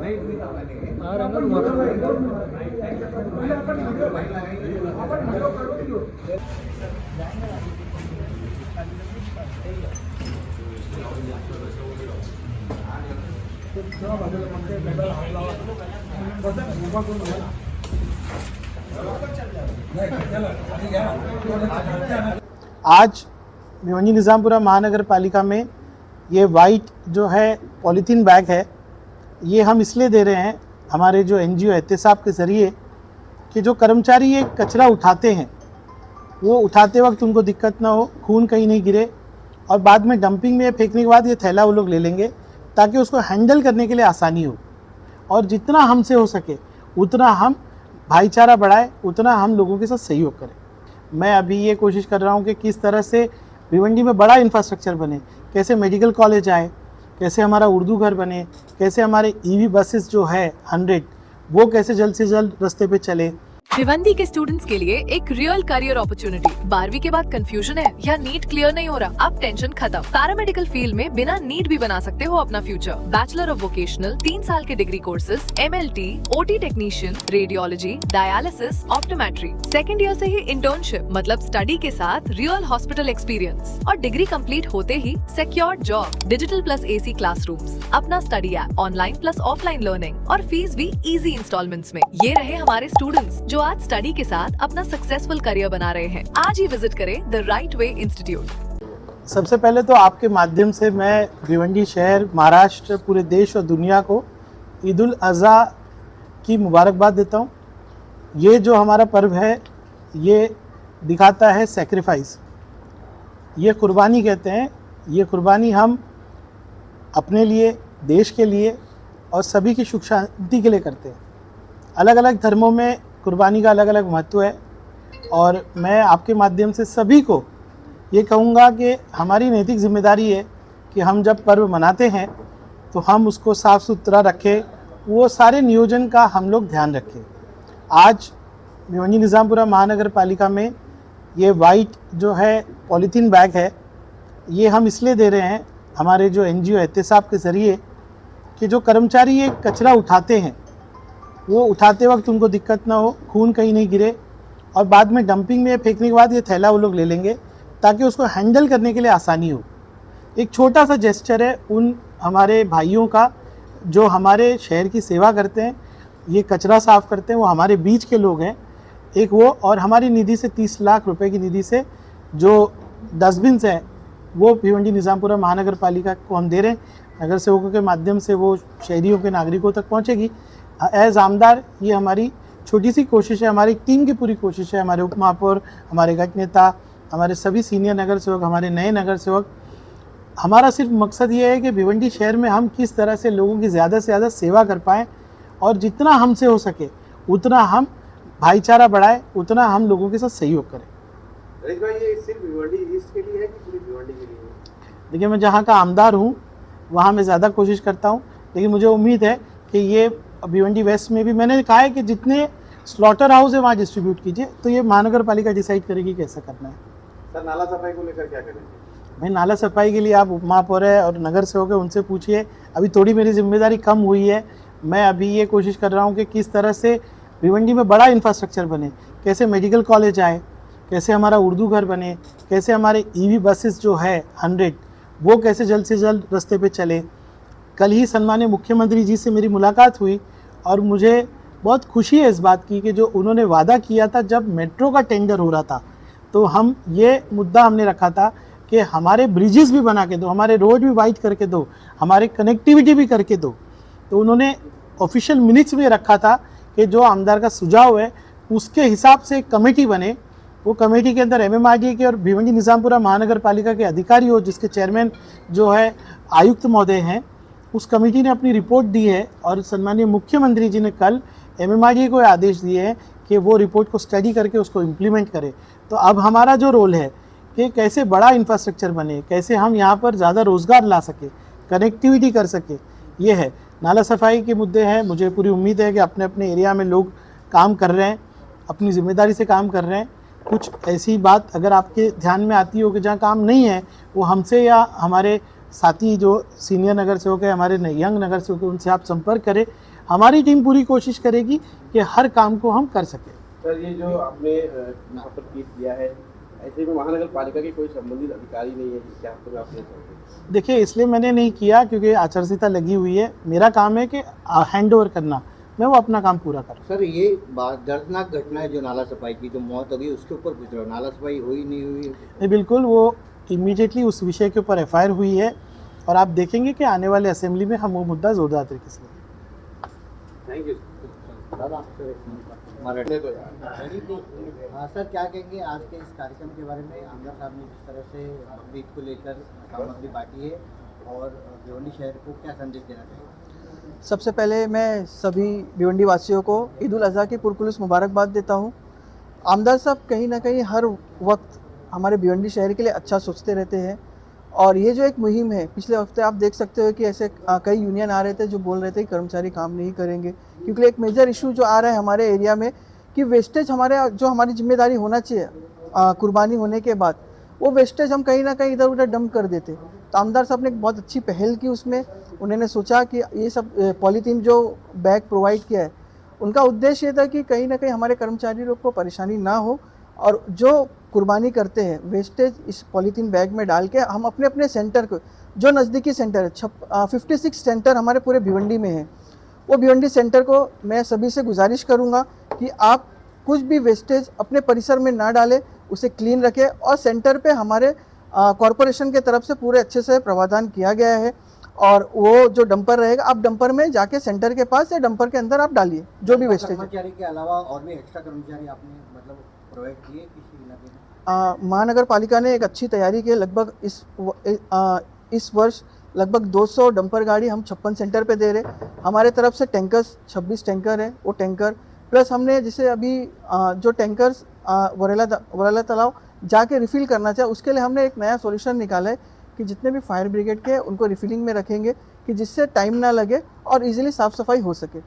आज भिवंडी निज़ामपुरा महानगर पालिका में ये वाइट जो है पॉलीथीन बैग है, ये हम इसलिए दे रहे हैं हमारे जो एनजीओ एहतसाब के ज़रिए कि जो कर्मचारी ये कचरा उठाते हैं वो उठाते वक्त उनको दिक्कत ना हो, खून कहीं नहीं गिरे और बाद में डंपिंग में फेंकने के बाद ये थैला वो लोग ले लेंगे ताकि उसको हैंडल करने के लिए आसानी हो। और जितना हमसे हो सके उतना हम भाईचारा बढ़ाएं, उतना हम लोगों के साथ सहयोग करें। मैं अभी ये कोशिश कर रहा हूँ कि किस तरह से भिवंडी में बड़ा इंफ्रास्ट्रक्चर बने, कैसे मेडिकल कॉलेज आए, कैसे हमारा उर्दू घर बने, कैसे हमारे ईवी बसेस जो है 100 वो कैसे जल्द से जल्द रास्ते पे चले। भिवंडी के स्टूडेंट्स के लिए एक रियल करियर अपॉर्चुनिटी। 12वीं के बाद कंफ्यूजन है या नीट क्लियर नहीं हो रहा, अब टेंशन खत्म। पैरामेडिकल फील्ड में बिना नीट भी बना सकते हो अपना फ्यूचर। बैचलर ऑफ वोकेशनल 3 साल के degree courses, MLT, OT technician, radiology, dialysis, optometry. Second year से ही इंटर्नशिप मतलब स्टडी के साथ रियल हॉस्पिटल एक्सपीरियंस और डिग्री कंप्लीट होते ही secured job. Digital plus AC classrooms, अपना study app, online plus offline learning और फीस भी इजी इंस्टॉलमेंट्स में। ये रहे हमारे स्टूडेंट्स जो आज स्टडी के साथ अपना सक्सेसफुल करियर बना रहे हैं। आज ही विजिट करें द राइट वे इंस्टीट्यूट। सबसे पहले तो आपके माध्यम से मैं भिवंडी शहर, महाराष्ट्र, पूरे देश और दुनिया को ईद उल अज़हा की मुबारकबाद देता हूँ। ये जो हमारा पर्व है ये दिखाता है सेक्रीफाइस, ये कुर्बानी कहते हैं। ये कुर्बानी हम अपने लिए, देश के लिए और सभी की सुख शांति के लिए करते हैं। अलग अलग धर्मों में कुर्बानी का अलग अलग महत्व है और मैं आपके माध्यम से सभी को ये कहूँगा कि हमारी नैतिक जिम्मेदारी है कि हम जब पर्व मनाते हैं तो हम उसको साफ़ सुथरा रखें, वो सारे नियोजन का हम लोग ध्यान रखें। आज भिवंडी निज़ामपुरा महानगर पालिका में ये वाइट जो है पॉलीथीन बैग है, ये हम इसलिए दे रहे हैं हमारे जो एनजीओ एहतसाब के ज़रिए कि जो कर्मचारी ये कचरा उठाते हैं वो उठाते वक्त उनको दिक्कत ना हो, खून कहीं नहीं गिरे और बाद में डंपिंग में फेंकने के बाद ये थैला वो लोग ले लेंगे ताकि उसको हैंडल करने के लिए आसानी हो। एक छोटा सा जेस्चर है उन हमारे भाइयों का जो हमारे शहर की सेवा करते हैं, ये कचरा साफ़ करते हैं, वो हमारे बीच के लोग हैं। एक वो और हमारी निधि से 30 लाख रुपए की निधि से जो डस्टबिन्स है वो भिवंडी निज़ामपुरा महानगर पालिका को हम दे रहे हैं। नगर सेवकों के माध्यम से वो शहरियों के नागरिकों तक पहुँचेगी। एज आमदार ये हमारी छोटी सी कोशिश है, हमारी टीम की पूरी कोशिश है, हमारे उप महापौर, हमारे गट नेता, हमारे सभी सीनियर नगर सेवक, हमारे नए नगर सेवक। हमारा सिर्फ मकसद ये है कि भिवंडी शहर में हम किस तरह से लोगों की ज़्यादा से ज़्यादा सेवा कर पाएँ और जितना हमसे हो सके उतना हम भाईचारा बढ़ाएं, उतना हम लोगों के साथ सहयोग करें। ये सिर्फ भिवंडी ईस्ट के लिए है कि पूरी भिवंडी के लिए? देखिए, मैं जहाँ का आमदार हूँ वहाँ मैं ज़्यादा कोशिश करता हूँ, लेकिन मुझे उम्मीद है कि ये भिवंडी वेस्ट में भी मैंने कहा है कि जितने स्लॉटर हाउस है वहाँ डिस्ट्रीब्यूट कीजिए। तो ये महानगर पालिका डिसाइड करेगी कैसा करना है। सर, नाला सफाई को लेकर क्या करेंगे? भाई, नाला सफाई के लिए आप उप महापौर है और नगर सेवक है, उनसे पूछिए। अभी थोड़ी मेरी जिम्मेदारी कम हुई है। मैं अभी ये कोशिश कर रहा हूँ कि किस तरह से भिवंडी में बड़ा इंफ्रास्ट्रक्चर बने, कैसे मेडिकल कॉलेज आए, कैसे हमारा उर्दू घर बने, कैसे हमारे ईवी बसेस जो है 100 वो कैसे जल्द से जल्द रास्ते पे चले। कल ही सम्माननीय मुख्यमंत्री जी से मेरी मुलाकात हुई और मुझे बहुत खुशी है इस बात की कि जो उन्होंने वादा किया था जब मेट्रो का टेंडर हो रहा था तो हम ये मुद्दा हमने रखा था कि हमारे ब्रिजेस भी बना के दो, हमारे रोड भी वाइड करके दो, हमारे कनेक्टिविटी भी करके दो। तो उन्होंने ऑफिशियल मिनट्स में रखा था कि जो आमदार का सुझाव है उसके हिसाब से एक कमेटी बने। वो कमेटी के अंदर MMRDA के और भिवंडी निज़ामपुरा महानगर पालिका के अधिकारी हो, जिसके चेयरमैन जो है आयुक्त महोदय हैं। उस कमेटी ने अपनी रिपोर्ट दी है और सम्माननीय मुख्यमंत्री जी ने कल MMRDA को आदेश दिए हैं कि वो रिपोर्ट को स्टडी करके उसको इम्प्लीमेंट करे। तो अब हमारा जो रोल है कि कैसे बड़ा इंफ्रास्ट्रक्चर बने, कैसे हम यहाँ पर ज़्यादा रोज़गार ला सके, कनेक्टिविटी कर सके, ये है। नाला सफाई के मुद्दे हैं। मुझे पूरी उम्मीद है कि अपने अपने एरिया में लोग काम कर रहे हैं, अपनी ज़िम्मेदारी से काम कर रहे हैं। कुछ ऐसी बात अगर आपके ध्यान में आती हो कि जहाँ काम नहीं है, वो हमसे या हमारे साथी जो सीनियर नगर सेवक है, हमारे यंग नगर सेवक है, उनसे आप संपर्क करें। हमारी टीम पूरी कोशिश करेगी कि हर काम को हम कर सकें। सर ये जो आपने यहाँ पर केस किया है, ऐसे में महानगर पालिका के कोई संबंधित अधिकारी नहीं है जिसके हाथों में आपने सौंपे? देखिए, इसलिए मैंने नहीं किया क्योंकि आचार संहिता लगी हुई है। मेरा काम है कि हैंड ओवर करना, मैं वो अपना काम पूरा करूँ। सर ये बात दर्दनाक घटना है जो नाला सफाई की जो मौत हो गई, उसके ऊपर पूछ रहा हूँ, नाला सफाई हुई नहीं हुई? नहीं, बिल्कुल, वो इमीडिएटली उस विषय के ऊपर एफआईआर हुई है और आप देखेंगे कि आने वाले असेंबली में हम वो मुद्दा जोरदार तरीके से लेंगे। थैंक यू हाँ सर, क्या कहेंगे आज के इस कार्यक्रम के बारे में? आमदार साहब ने जिस तरह से बकरीद को लेकर सामग्री बांटी है और भिवंडी शहर को क्या संदेश देना चाहिए? सबसे पहले मैं सभी भिवंडी वासियों को ईद उल अज़हा की पुरखुलूस मुबारकबाद देता हूँ। आमदार साहब कहीं ना कहीं हर वक्त हमारे भिवंडी शहर के लिए अच्छा सोचते रहते हैं और ये जो एक मुहिम है, पिछले हफ्ते आप देख सकते हो कि ऐसे कई यूनियन आ रहे थे जो बोल रहे थे कि कर्मचारी काम नहीं करेंगे, क्योंकि एक मेजर इशू जो आ रहा है हमारे एरिया में कि वेस्टेज हमारी जिम्मेदारी होना चाहिए कुर्बानी होने के बाद, वो वेस्टेज हम कहीं ना कहीं इधर उधर डंप कर देते। तो आमदार साहब ने एक बहुत अच्छी पहल की उसमें। उन्होंने सोचा कि ये सब पॉलीथीन जो बैग प्रोवाइड किया है, उनका उद्देश्य ये था कि कहीं ना कहीं हमारे कर्मचारी लोग को परेशानी ना हो और जो कुर्बानी करते हैं वेस्टेज इस पॉलीथीन बैग में डाल के हम अपने अपने सेंटर को, जो नज़दीकी सेंटर है 56 सेंटर हमारे पूरे भिवंडी में है, वो भिवंडी सेंटर को मैं सभी से गुजारिश करूँगा कि आप कुछ भी वेस्टेज अपने परिसर में ना डालें, उसे क्लीन रखें और सेंटर पे हमारे कॉरपोरेशन के तरफ से पूरे अच्छे से प्रावधान किया गया है और वो जो डंपर रहेगा आप डंपर में जाके सेंटर के पास या डंपर के अंदर आप डालिए जो भी वेस्टेज है। कर्मचारी के अलावा और भी एक्स्ट्रा कर्मचारी आपने मतलब प्रोवाइड किए किसी इलाके में? महानगर पालिका ने एक अच्छी तैयारी की। लगभग इस वर्ष लगभग 200 डंपर गाड़ी हम 56 सेंटर पे दे रहे। हमारे तरफ से टैंकर्स 26 टैंकर है, वो टैंकर प्लस हमने जैसे अभी जो टैंकर्स वरेला तालाब जाके रिफ़िल करना चाहे, उसके लिए हमने एक नया सॉल्यूशन निकाला है कि जितने भी फायर ब्रिगेड के उनको रिफिलिंग में रखेंगे कि जिससे टाइम ना लगे और इजीली साफ़ सफाई हो सके।